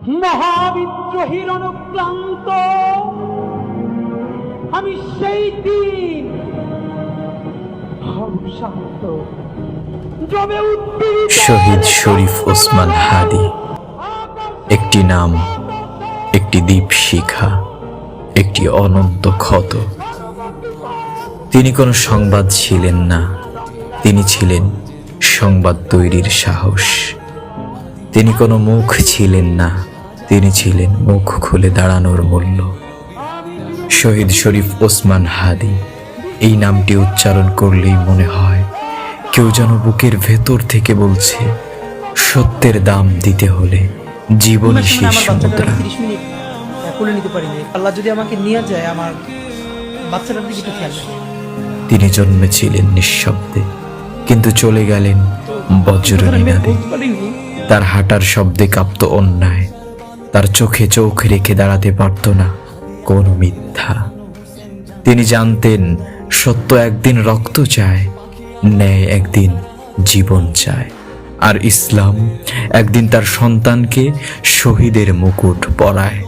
মহাবিদ্রোহীর অনুক্লান্ত আমি সেই দিন শান্ত জমে উদ্দীপিত শহীদ শরীফ ওসমান হাদি। একটি নাম, একটি দীপশিখা, একটি অনন্ত ক্ষত। তিনি কোনো সংবাদ ছিলেন না, তিনি ছিলেন সংবাদ তৈরির সাহস। তিনি কোনো মুখ ছিলেন না, তিনি ছিলেন মুখ খুলে দাঁড়ানোর মূল্য। শহীদ শরীফ ওসমান হাদি, এই নামটি উচ্চারণ করলেই মনে হয় কেউ যেন বুকের ভেতর থেকে বলছে, সত্যের দাম দিতে হলে জীবনই শেষ মুদ্রা। 30 মিনিট কোলে নিতে পারিনি। আল্লাহ যদি আমাকে নিয়ে যায়, আমার বাচ্চাটার দিকে একটু খেয়াল রাখবেন। তিনি জন্মেছিলেন নিঃশব্দে, কিন্তু চলে গেলেন বজ্রনিনাদে। তার হাঁটার শব্দে কাঁপত অন্যায়, তার চোখে চোখ রেখে দাঁড়াতে পারত না কোনো মিথ্যা। তিনি জানতেন সত্য একদিন রক্ত চায়, ন্যায় একদিন জীবন চায়, আর ইসলাম একদিন তার সন্তানকে শহীদের মুকুট পরায়।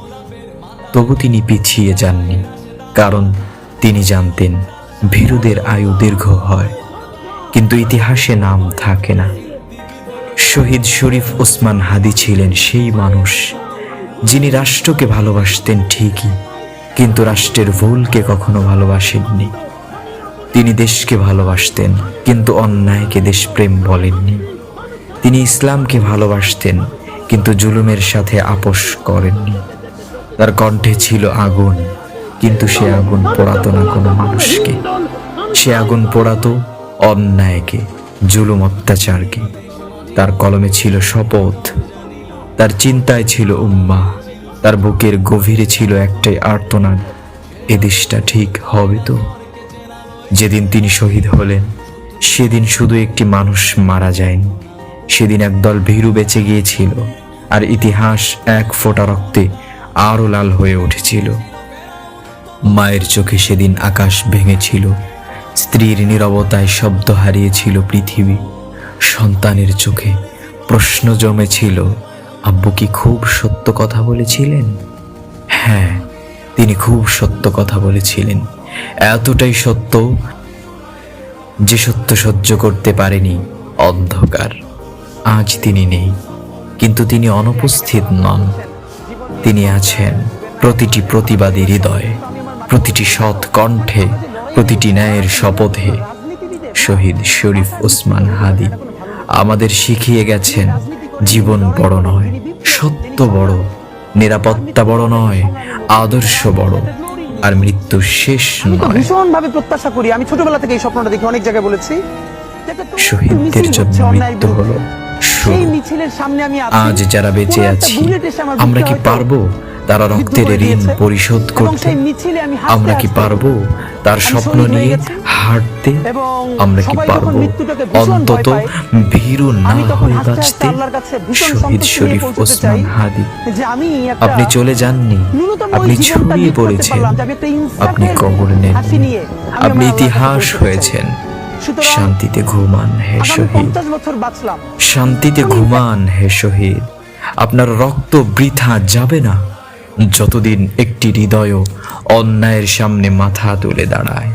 তবু তিনি পিছিয়ে যাননি, কারণ তিনি জানতেন ভীরুদের আয়ু দীর্ঘ হয়, কিন্তু ইতিহাসে নাম থাকে না। শহীদ শরীফ ওসমান হাদি ছিলেন সেই মানুষ যিনি রাষ্ট্রকে ভালোবাসতেন ঠিকই, কিন্তু রাষ্ট্রের ভুলকে কখনো ভালোবাসেননি। তিনি দেশকে ভালোবাসতেন, কিন্তু অন্যায়কে দেশপ্রেম বলেননি। তিনি ইসলামকে ভালোবাসতেন, কিন্তু জুলুমের সাথে আপোষ করেননি। তার কণ্ঠে ছিল আগুন, কিন্তু সে আগুন পোড়াতো না কোনো মানুষকে। সে আগুন পোড়াতো অন্যায়কে, জুলুম অত্যাচারকে। তার কলমে ছিল শপথ, তার চিন্তায় ছিল উম্মাহ, তার বুকের গভীরে ছিল একটাই আর্তনাদ, এ দেশটা ঠিক হবে তো। যেদিন তিনি শহীদ হলেন, সেদিন শুধু একটি মানুষ মারা যায়নি, সেদিন একদল ভীরু বেঁচে গিয়েছিল, আর ইতিহাস এক ফোঁটা রক্তে আরো লাল হয়ে উঠেছিল। মায়ের চোখে সেদিন আকাশ ভেঙেছিল, স্ত্রীর নীরবতায় শব্দ হারিয়েছিল পৃথিবী। সন্তানের চোখে প্রশ্ন জমেছিল, আব্বু কি খুব সত্য কথা বলেছিলেন? হ্যাঁ, তিনি খুব সত্য কথা বলেছিলেন, এতটাই সত্য যে সত্য সহ্য করতে পারেনি অন্ধকার। আজ তিনি নেই, কিন্তু তিনি অনুপস্থিত নন। তিনি আছেন প্রতিটি প্রতিবাদী হৃদয়ে, প্রতিটি সৎ কণ্ঠে, প্রতিটি ন্যায়ের শপথে। শহীদ শরীফ ওসমান হাদি আমাদের শিখিয়ে গেছেন, জীবন বড় নয়, সত্য বড়, নিরাপত্তা বড় নয়, আদর্শ বড়, আর মৃত্যু শেষ নয়। ভীষণভাবে প্রত্যাশা করি, আমি ছোটবেলা থেকে এই স্বপ্নটা দেখি, অনেক জায়গায় বলেছি। শহীদদের জন্য মৃত্যু হলো শুরু। আজ যারা বেঁচে আছি, আমরা কি পারবো তারা রক্তের ঋণ পরিশোধ করতে? আমরা কি পারবো তার স্বপ্ন নিয়ে হাঁটতে? আমরা কি পারবো অন্তত ভীরু না হয়ে বাঁচতে? শহীদ শরীফ ওসমান হাদি, আপনি চলে যাননি, আপনি ছড়িয়ে পড়েছেন, আপনি কবর নেননি, আপনি ইতিহাস হয়েছেন। শান্তিতে ঘুমান হে শহীদ, শান্তিতে ঘুমান হে শহীদ। আপনার রক্ত বৃথা যাবে না যতদিন একটি হৃদয় অন্যায়ের সামনে মাথা তুলে দাঁড়ায়।